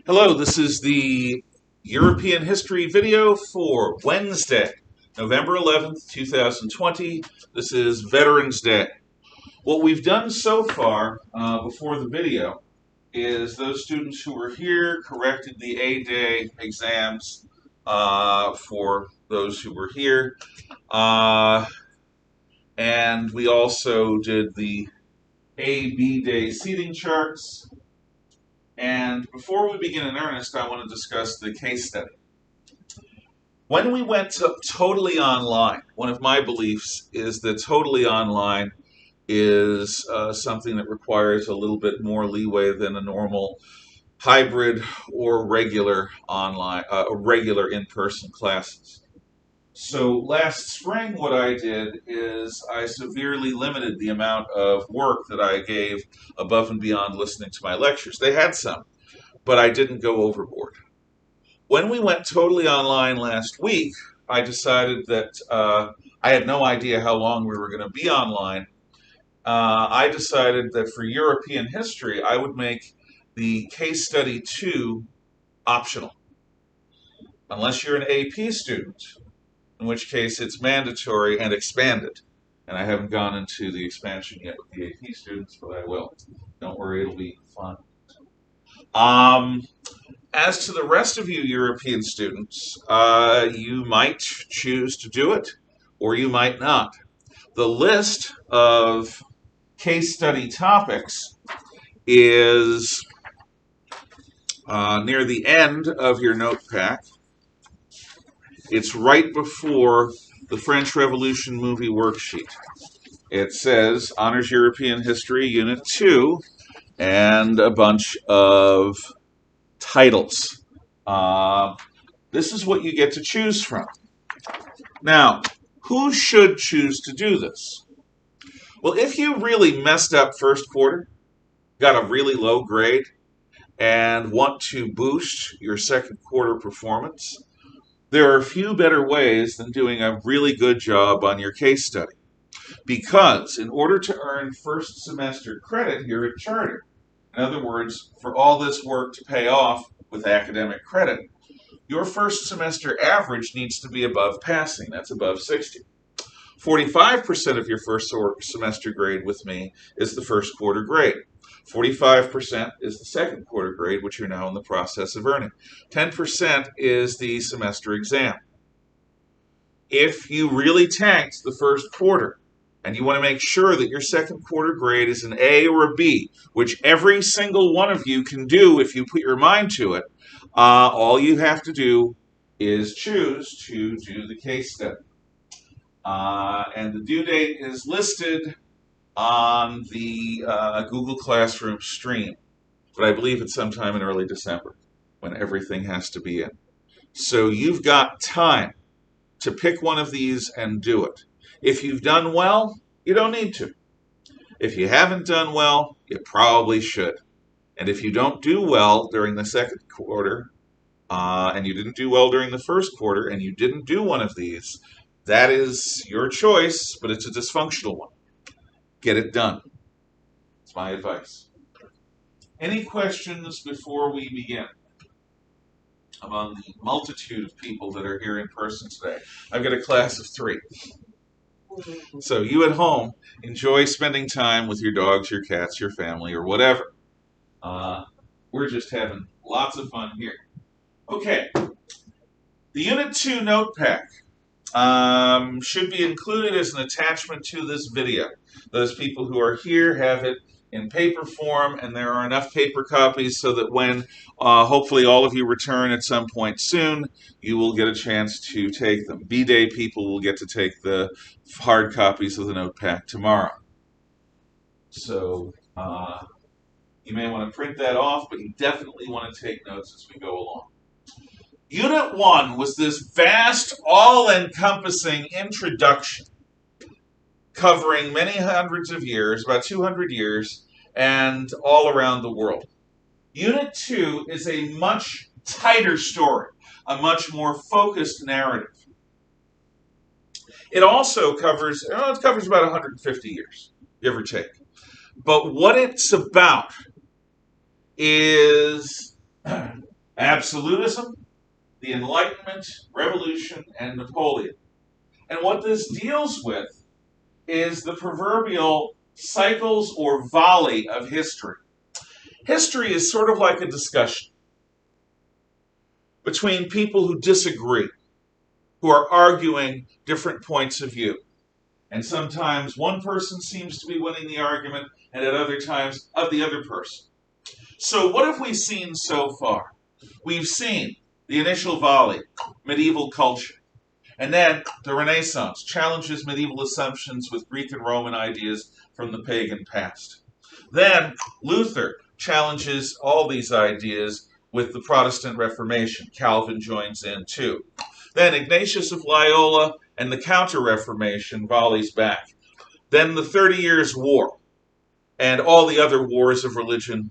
Hello, this is the European history video for Wednesday, November 11th, 2020. This is Veterans Day. What we've done so far before the video is those students who were here corrected the A-Day exams for those who were here. And we also did the A-B-Day seating charts. And before we begin in earnest, I want to discuss the case study. When we went to totally online, one of my beliefs is that totally online is something that requires a little bit more leeway than a normal hybrid or regular online, regular in-person classes. So last spring, what I did is I severely limited the amount of work that I gave above and beyond listening to my lectures. They had some, but I didn't go overboard. When we went totally online last week, I decided that I had no idea how long we were going to be online. I decided that for European history, I would make the case study 2 optional, unless you're an AP student, in which case it's mandatory and expanded. And I haven't gone into the expansion yet with the AP students, but I will. Don't worry, it'll be fun. As to the rest of you European students, you might choose to do it, or you might not. The list of case study topics is near the end of your note pack. It's right before the French Revolution movie worksheet. It says Honors European History, Unit 2, and a bunch of titles. This is what you get to choose from. Now, who should choose to do this? Well, if you really messed up first quarter, got a really low grade, and want to boost your second quarter performance, there are a few better ways than doing a really good job on your case study. Because in order to earn first semester credit here at Charter, in other words, for all this work to pay off with academic credit, your first semester average needs to be above passing. That's above 60. 45% of your first semester grade with me is the first quarter grade. 45% is the second quarter grade, which you're now in the process of earning. 10% is the semester exam. If you really tanked the first quarter, and you want to make sure that your second quarter grade is an A or a B, which every single one of you can do if you put your mind to it, all you have to do is choose to do the case study. And the due date is listed on the Google Classroom stream, but I believe it's sometime in early December when everything has to be in. So you've got time to pick one of these and do it. If you've done well, you don't need to. If you haven't done well, you probably should. And if you don't do well during the second quarter, and you didn't do well during the first quarter, and you didn't do one of these, that is your choice, but it's a dysfunctional one. Get it done. It's my advice. Any questions before we begin? Among the multitude of people that are here in person today, I've got a class of 3. So you at home, enjoy spending time with your dogs, your cats, your family, or whatever. We're just having lots of fun here. Okay. The Unit 2 note pack should be included as an attachment to this video. Those people who are here have it in paper form, and there are enough paper copies so that when hopefully all of you return at some point soon, you will get a chance to take them. B-Day people will get to take the hard copies of the note pack tomorrow. So you may want to print that off, but you definitely want to take notes as we go along. Unit 1 was this vast, all-encompassing introduction covering many hundreds of years, about 200 years, and all around the world. Unit 2 is a much tighter story, a much more focused narrative. It also covers, about 150 years, give or take. But what it's about is Absolutism, the Enlightenment, Revolution, and Napoleon. And what this deals with is the proverbial cycles or volley of history. History is sort of like a discussion between people who disagree, who are arguing different points of view. And sometimes one person seems to be winning the argument, and at other times of the other person. So what have we seen so far? We've seen the initial volley, medieval culture. And then the Renaissance challenges medieval assumptions with Greek and Roman ideas from the pagan past. Then Luther challenges all these ideas with the Protestant Reformation. Calvin joins in too. Then Ignatius of Loyola and the Counter-Reformation volleys back. Then the 30 Years' War and all the other wars of religion.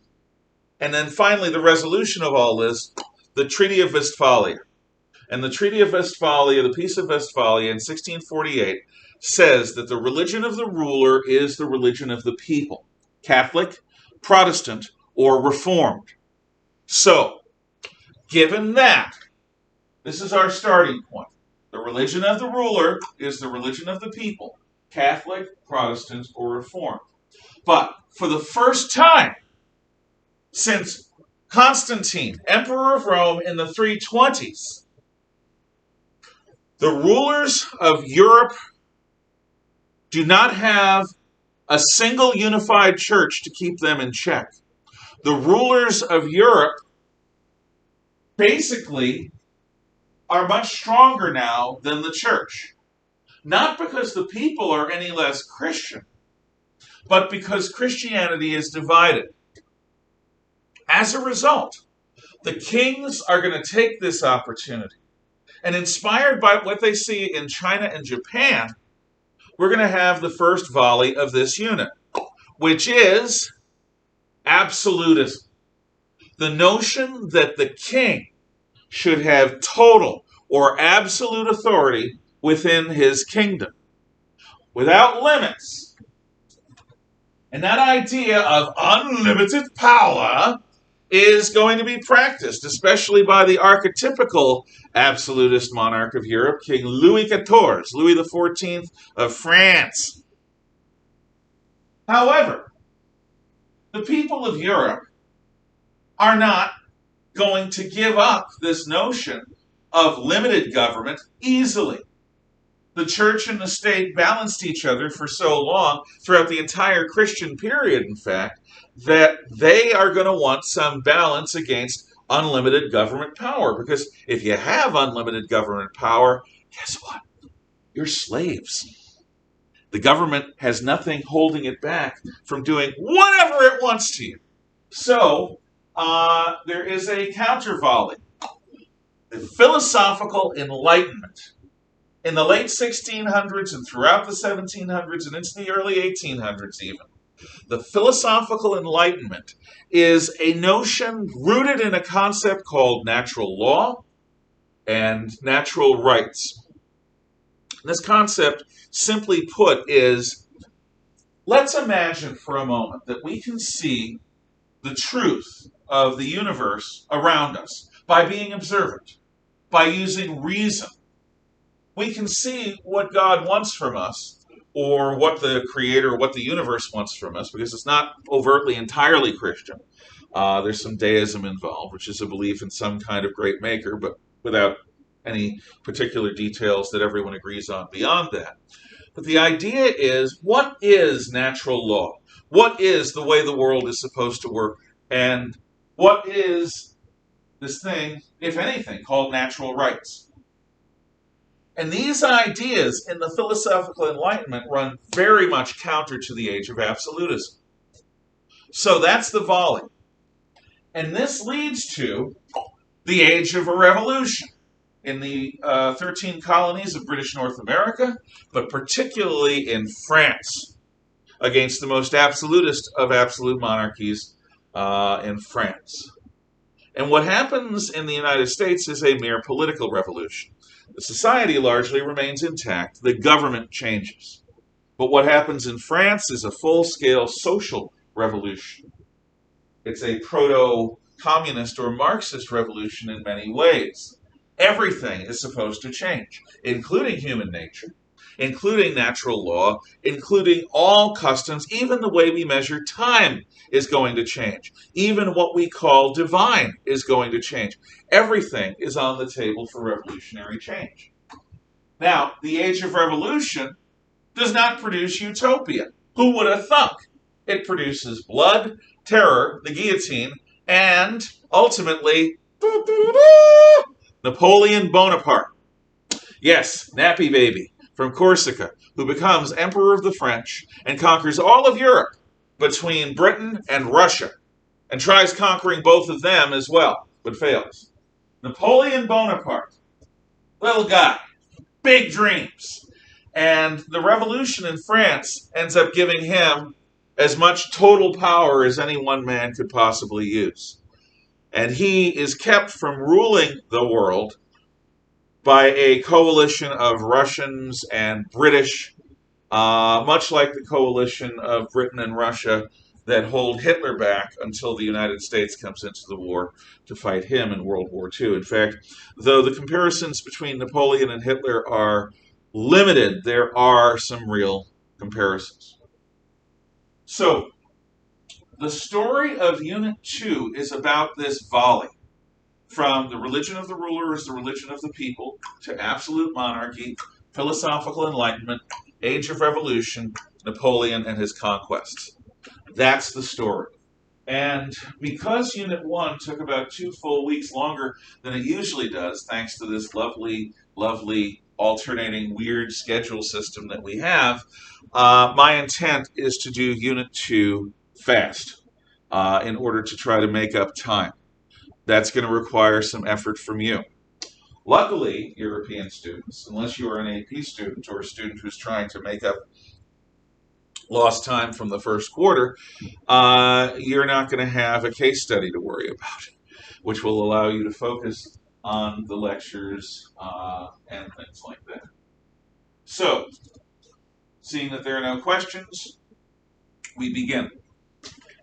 And then finally the resolution of all this, the Treaty of Westphalia. And the Treaty of Westphalia, the Peace of Westphalia in 1648, says that the religion of the ruler is the religion of the people. Catholic, Protestant, or Reformed. So, given that, this is our starting point. The religion of the ruler is the religion of the people. Catholic, Protestant, or Reformed. But for the first time since Constantine, Emperor of Rome in the 320s, the rulers of Europe do not have a single unified church to keep them in check. The rulers of Europe basically are much stronger now than the church. Not because the people are any less Christian, but because Christianity is divided. As a result, the kings are going to take this opportunity. And inspired by what they see in China and Japan, we're going to have the first volley of this unit, which is absolutism. The notion that the king should have total or absolute authority within his kingdom, without limits. And that idea of unlimited power is going to be practiced, especially by the archetypical absolutist monarch of Europe, King Louis XIV, Louis XIV of France. However, the people of Europe are not going to give up this notion of limited government easily. The church and the state balanced each other for so long, throughout the entire Christian period, in fact, that they are going to want some balance against unlimited government power. Because if you have unlimited government power, guess what? You're slaves. The government has nothing holding it back from doing whatever it wants to you. So, there is a counter volley. The philosophical enlightenment. In the late 1600s and throughout the 1700s and into the early 1800s even, the philosophical enlightenment is a notion rooted in a concept called natural law and natural rights. This concept, simply put, is, let's imagine for a moment that we can see the truth of the universe around us by being observant, by using reason. We can see what God wants from us, or what the Creator, what the universe wants from us, because it's not overtly entirely Christian. There's some deism involved, which is a belief in some kind of great maker, but without any particular details that everyone agrees on beyond that. But the idea is, what is natural law? What is the way the world is supposed to work? And what is this thing, if anything, called natural rights? And these ideas in the philosophical enlightenment run very much counter to the age of absolutism. So that's the volley. And this leads to the age of a revolution in the 13 colonies of British North America, but particularly in France, against the most absolutist of absolute monarchies in France. And what happens in the United States is a mere political revolution. The society largely remains intact. The government changes. But what happens in France is a full-scale social revolution. It's a proto communist or Marxist revolution in many ways. Everything is supposed to change, including human nature, including natural law, including all customs. Even the way we measure time is going to change. Even what we call divine is going to change. Everything is on the table for revolutionary change. Now, the age of revolution does not produce utopia. Who would have thunk? It produces blood, terror, the guillotine, and ultimately, Napoleon Bonaparte. Yes, Nappy Baby from Corsica, who becomes Emperor of the French and conquers all of Europe between Britain and Russia, and tries conquering both of them as well, but fails. Napoleon Bonaparte, little guy, big dreams. And the revolution in France ends up giving him as much total power as any one man could possibly use. And he is kept from ruling the world by a coalition of Russians and British, much like the coalition of Britain and Russia that hold Hitler back until the United States comes into the war to fight him in World War II. In fact, though the comparisons between Napoleon and Hitler are limited, there are some real comparisons. So, the story of Unit 2 is about this volley from the religion of the ruler is the religion of the people to absolute monarchy, philosophical enlightenment, age of revolution, Napoleon and his conquests. That's the story. And because Unit 1 took about 2 full weeks longer than it usually does, thanks to this lovely, lovely alternating weird schedule system that we have, my intent is to do Unit 2 fast in order to try to make up time. That's going to require some effort from you. Luckily, European students, unless you are an AP student or a student who's trying to make up lost time from the first quarter, you're not going to have a case study to worry about, which will allow you to focus on the lectures and things like that. So, seeing that there are no questions, we begin.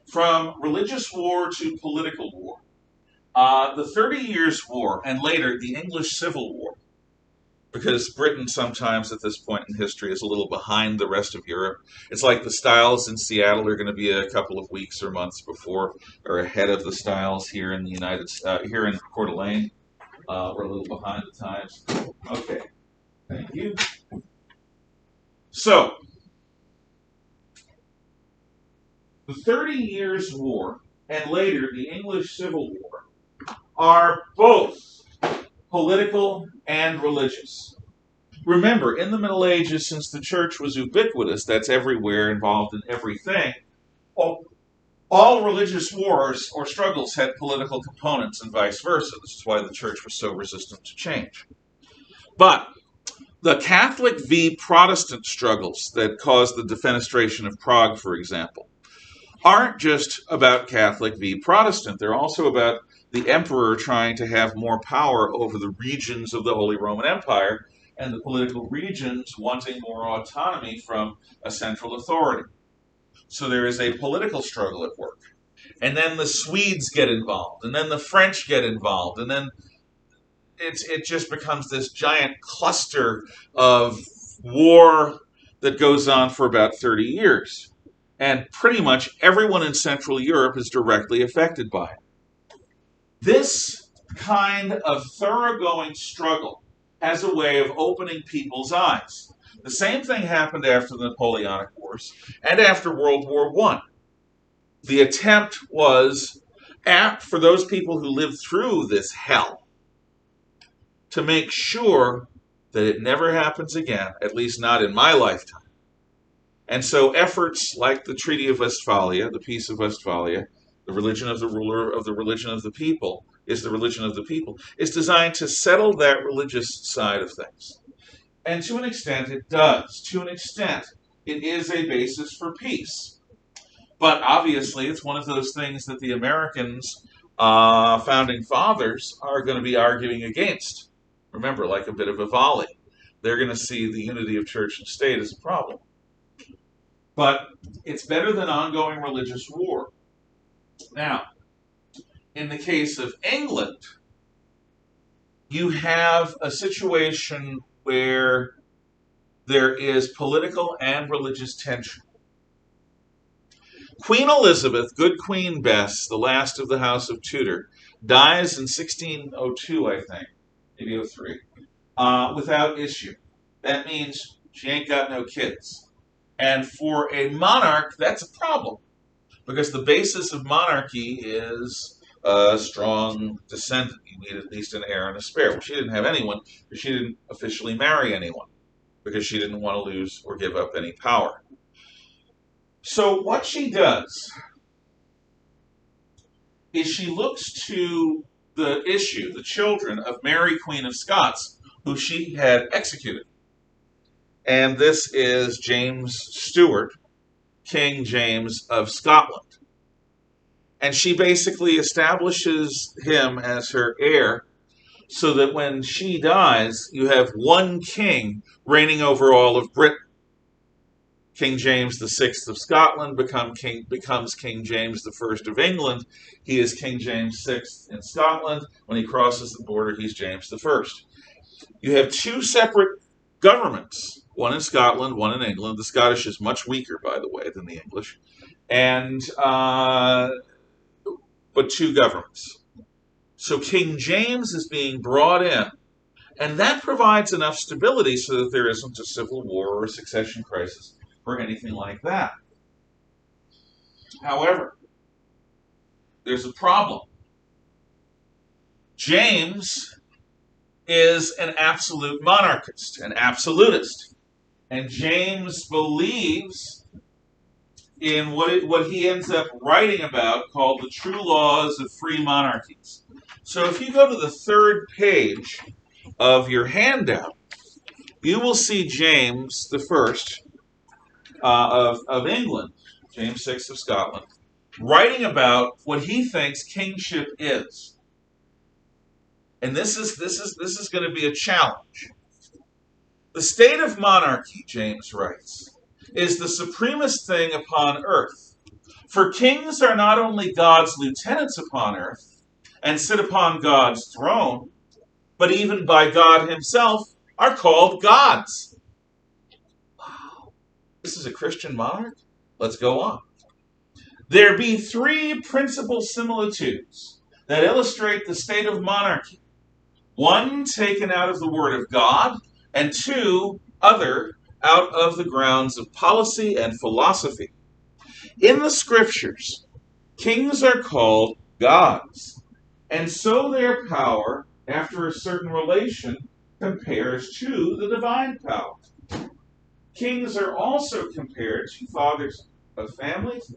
From religious war to political war. The 30 Years' War, and later the English Civil War, because Britain sometimes at this point in history is a little behind the rest of Europe. It's like the styles in Seattle are going to be a couple of weeks or months before, or ahead of the styles here in the here in Coeur d'Alene. We're a little behind the times. Okay, thank you. So, the 30 Years' War, and later the English Civil War, are both political and religious. Remember, in the Middle Ages, since the church was ubiquitous, that's everywhere, involved in everything, all religious wars or struggles had political components and vice versa. This is why the church was so resistant to change. But the Catholic v. Protestant struggles that caused the defenestration of Prague, for example, aren't just about Catholic v. Protestant. They're also about the emperor trying to have more power over the regions of the Holy Roman Empire and the political regions wanting more autonomy from a central authority. So there is a political struggle at work. And then the Swedes get involved, and then the French get involved, and then it just becomes this giant cluster of war that goes on for about 30 years. And pretty much everyone in Central Europe is directly affected by it. This kind of thoroughgoing struggle has a way of opening people's eyes. The same thing happened after the Napoleonic Wars and after World War I. The attempt was, for those people who lived through this hell, to make sure that it never happens again, at least not in my lifetime. And so efforts like the Treaty of Westphalia, the Peace of Westphalia, the religion of the ruler of the religion of the people is the religion of the people, is designed to settle that religious side of things. And to an extent, it does. To an extent, it is a basis for peace. But obviously, it's one of those things that the Americans, founding fathers, are going to be arguing against. Remember, like a bit of a volley. They're going to see the unity of church and state as a problem. But it's better than ongoing religious war. Now, in the case of England, you have a situation where there is political and religious tension. Queen Elizabeth, good Queen Bess, the last of the House of Tudor, dies in 1602, I think, maybe 03, without issue. That means she ain't got no kids. And for a monarch, that's a problem, because the basis of monarchy is a strong descendant. You need at least an heir and a spare. Well, she didn't have anyone, because she didn't officially marry anyone, because she didn't want to lose or give up any power. So what she does is she looks to the issue, the children of Mary, Queen of Scots, who she had executed. And this is James Stuart, King James of Scotland. And she basically establishes him as her heir, so that when she dies, you have one king reigning over all of Britain. King James VI of Scotland becomes King James I of England. He is King James VI in Scotland. When he crosses the border, he's James I. You have two separate governments, one in Scotland, one in England. The Scottish is much weaker, by the way, than the English, and but two governments. So King James is being brought in, and that provides enough stability so that there isn't a civil war or a succession crisis or anything like that. However, there's a problem. James is an absolute monarchist, an absolutist. And James believes in what he ends up writing about, called the true laws of free monarchies. So if you go to the third page of your handout, you will see James I of England, James VI of Scotland, writing about what he thinks kingship is. And this is going to be a challenge. The state of monarchy, James writes, is the supremest thing upon earth. For kings are not only God's lieutenants upon earth, and sit upon God's throne, but even by God himself are called gods. Wow. This is a Christian monarch? Let's go on. There be three principal similitudes that illustrate the state of monarchy. One taken out of the Word of God, and two other out of the grounds of policy and philosophy. In the Scriptures, kings are called gods, and so their power, after a certain relation, compares to the divine power. Kings are also compared to fathers of families,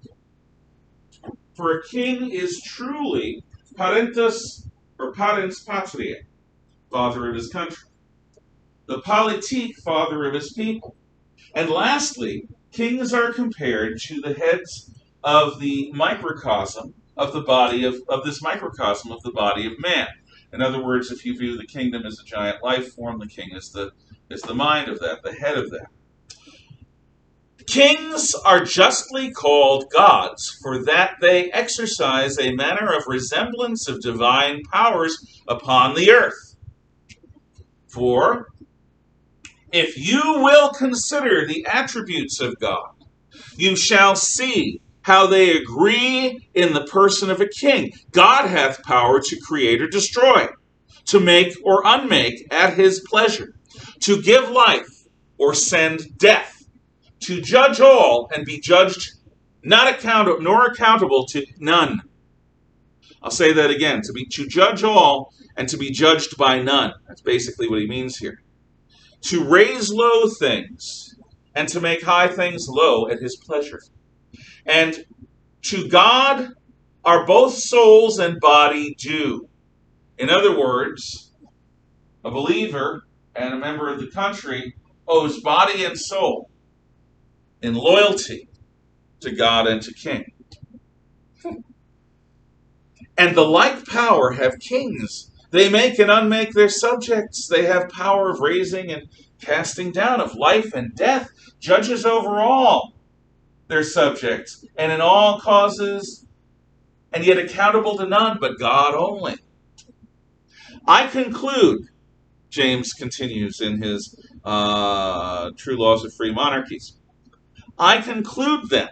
for a king is truly parentus or parens patriae, father of his country, the politique, father of his people. And lastly, kings are compared to the heads of the microcosm of the body of this microcosm of the body of man. In other words, if you view the kingdom as a giant life form, the king is the mind of that, the head of that. Kings are justly called gods, for that they exercise a manner of resemblance of divine powers upon the earth. For if you will consider the attributes of God, you shall see how they agree in the person of a king. God hath power to create or destroy, to make or unmake at his pleasure, to give life or send death, to judge all and be judged nor accountable to none. I'll say that again, to judge all and to be judged by none. That's basically what he means here. To raise low things and to make high things low at his pleasure. And to God are both souls and body due. In other words, a believer and a member of the country owes body and soul in loyalty to God and to King. And the like power have kings. They make and unmake their subjects. They have power of raising and casting down, of life and death, judges over all their subjects, and in all causes and yet accountable to none but God only. I conclude, James continues in his True Laws of Free Monarchies, I conclude then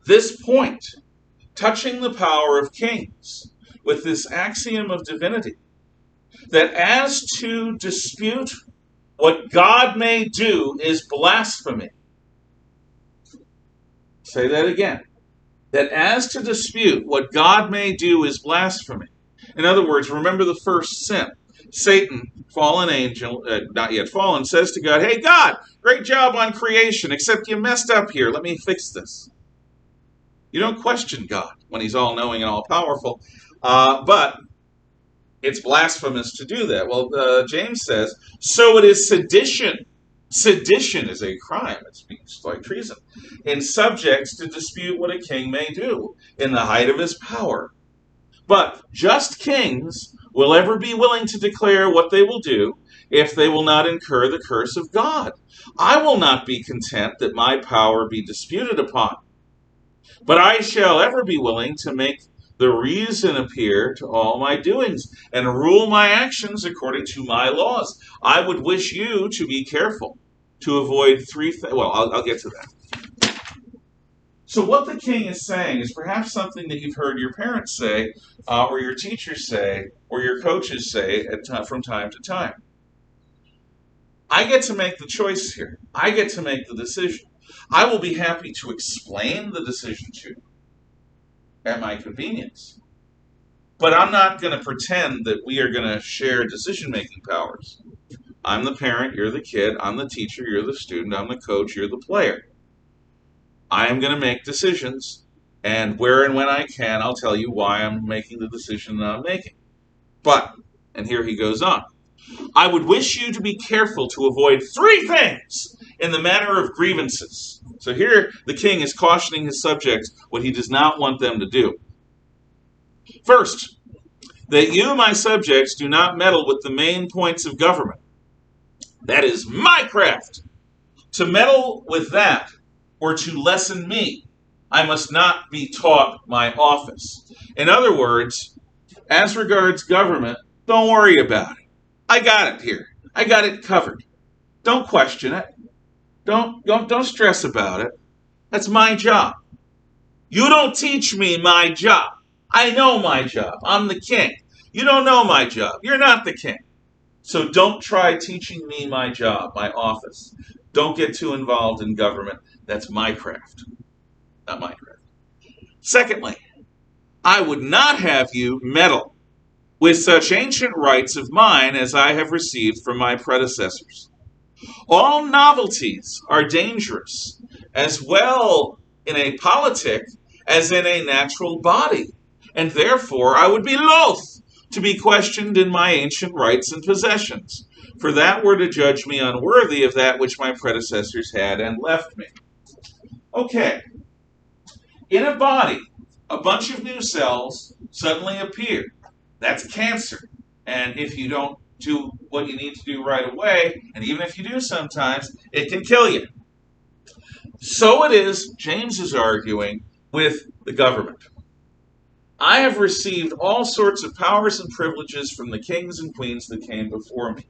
this point touching the power of kings with this axiom of divinity, that as to dispute what God may do is blasphemy. Say that again. That as to dispute what God may do is blasphemy. In other words, remember the first sin. Satan, fallen angel, not yet fallen, says to God, "Hey God, great job on creation, except you messed up here. Let me fix this." You don't question God when he's all-knowing and all-powerful, but it's blasphemous to do that. Well, James says, so it is sedition. Sedition is a crime. It speaks like treason. In subjects to dispute what a king may do in the height of his power. But just kings will ever be willing to declare what they will do if they will not incur the curse of God. I will not be content that my power be disputed upon, but I shall ever be willing to make the reason appear to all my doings, and rule my actions according to my laws. I would wish you to be careful to avoid three things. Well, I'll get to that. So what the king is saying is perhaps something that you've heard your parents say, or your teachers say, or your coaches say from time to time. I get to make the choice here. I get to make the decision. I will be happy to explain the decision to you at my convenience. But I'm not going to pretend that we are going to share decision-making powers. I'm the parent, you're the kid. I'm the teacher, you're the student. I'm the coach, you're the player. I am going to make decisions, and where and when I can, I'll tell you why I'm making the decision that I'm making. But, and here he goes on, I would wish you to be careful to avoid three things in the matter of grievances. So here the king is cautioning his subjects what he does not want them to do. First, that you, my subjects, do not meddle with the main points of government. That is my craft. To meddle with that, or to lessen me, I must not be taught my office. In other words, as regards government, don't worry about it. I got it here. I got it covered. Don't question it. Don't stress about it. That's my job. You don't teach me my job. I know my job. I'm the king. You don't know my job. You're not the king. So don't try teaching me my job, my office. Don't get too involved in government. That's my craft, not my craft. Secondly, I would not have you meddle with such ancient rights of mine as I have received from my predecessors. All novelties are dangerous, as well in a politic as in a natural body, and therefore I would be loath to be questioned in my ancient rights and possessions, for that were to judge me unworthy of that which my predecessors had and left me. Okay, in a body, a bunch of new cells suddenly appear. That's cancer. And if you don't do what you need to do right away, and even if you do sometimes, it can kill you. So it is, James is arguing, with the government. I have received all sorts of powers and privileges from the kings and queens that came before me.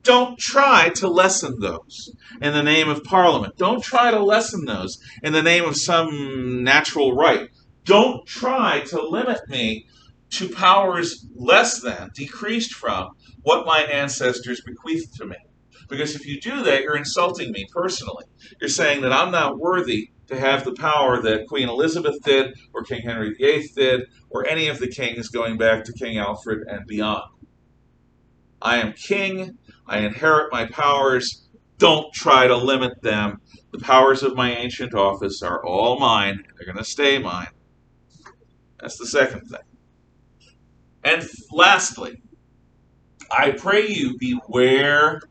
Don't try to lessen those in the name of Parliament. Don't try to lessen those in the name of some natural right. Don't try to limit me to powers less than, decreased from, what my ancestors bequeathed to me. Because if you do that, you're insulting me personally. You're saying that I'm not worthy to have the power that Queen Elizabeth did, or King Henry VIII did, or any of the kings going back to King Alfred and beyond. I am king. I inherit my powers. Don't try to limit them. The powers of my ancient office are all mine. They're going to stay mine. That's the second thing. And lastly, I pray you beware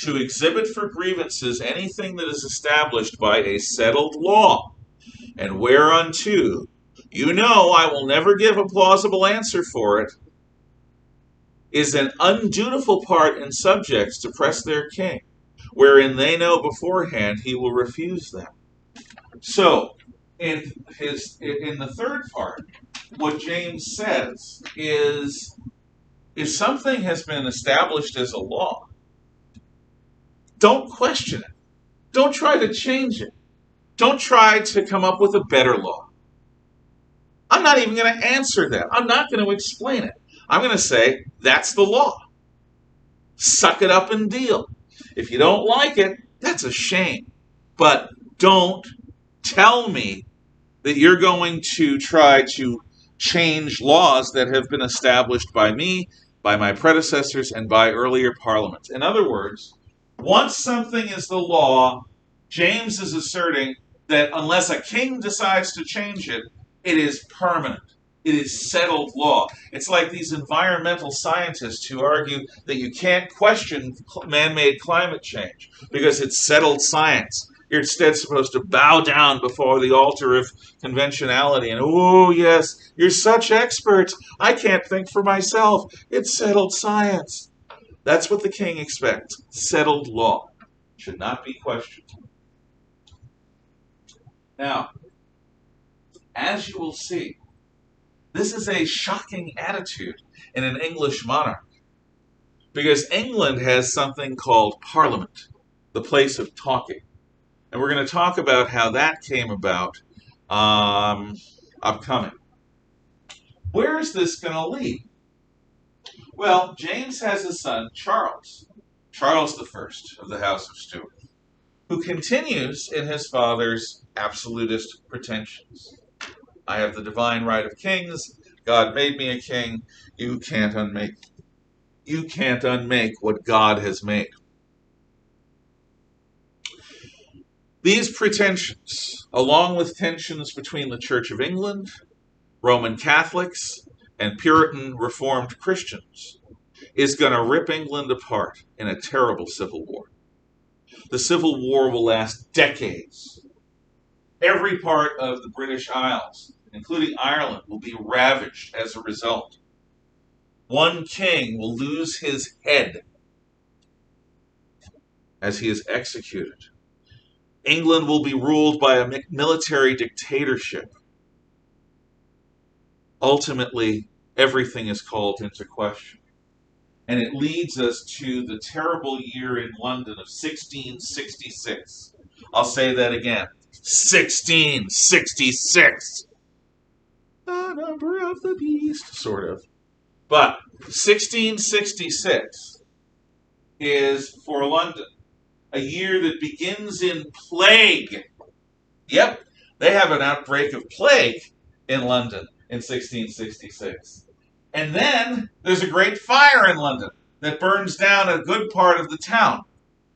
to exhibit for grievances anything that is established by a settled law, and whereunto you know I will never give a plausible answer for it, is an undutiful part in subjects to press their king, wherein they know beforehand he will refuse them. So, In the third part, what James says is, if something has been established as a law, don't question it. Don't try to change it. Don't try to come up with a better law. I'm not even going to answer that. I'm not going to explain it. I'm going to say, that's the law. Suck it up and deal. If you don't like it, that's a shame. But don't tell me that you're going to try to change laws that have been established by me, by my predecessors, and by earlier parliaments. In other words, once something is the law, James is asserting that unless a king decides to change it, it is permanent. It is settled law. It's like these environmental scientists who argue that you can't question man-made climate change because it's settled science. You're instead supposed to bow down before the altar of conventionality and, oh, yes, you're such experts. I can't think for myself. It's settled science. That's what the king expects. Settled law. Should not be questioned. Now, as you will see, this is a shocking attitude in an English monarch, because England has something called Parliament, the place of talking. And we're going to talk about how that came about upcoming. Where is this going to lead? Well, James has a son, Charles I of the House of Stuart, who continues in his father's absolutist pretensions. I have the divine right of kings. God made me a king. You can't unmake what God has made. These pretensions, along with tensions between the Church of England, Roman Catholics, and Puritan Reformed Christians, is going to rip England apart in a terrible civil war. The Civil War will last decades. Every part of the British Isles, including Ireland, will be ravaged as a result. One king will lose his head as he is executed. England will be ruled by a military dictatorship. Ultimately, everything is called into question. And it leads us to the terrible year in London of 1666. I'll say that again. 1666. The number of the beast, sort of. But 1666 is, for London, a year that begins in plague. Yep, they have an outbreak of plague in London in 1666. And then there's a great fire in London that burns down a good part of the town.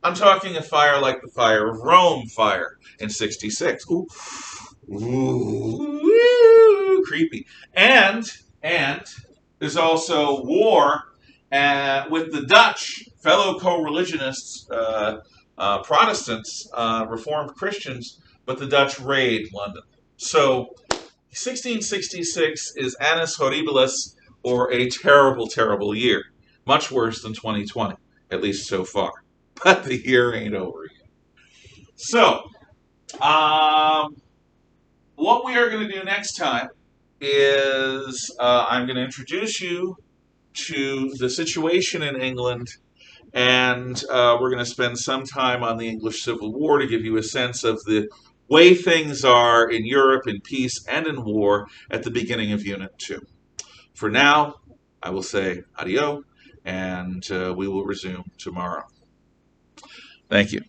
I'm talking a fire like the Fire of Rome fire in 66. Ooh, ooh, creepy. And there's also war with the Dutch, fellow co-religionists, Protestants, Reformed Christians, but the Dutch raid London. So 1666 is Annus Horribilis, or a terrible, terrible year. Much worse than 2020, at least so far. But the year ain't over yet. So, what we are going to do next time is I'm going to introduce you to the situation in England, and we're going to spend some time on the English Civil War to give you a sense of the way things are in Europe in peace and in war at the beginning of Unit 2. For now, I will say adieu, and we will resume tomorrow. Thank you.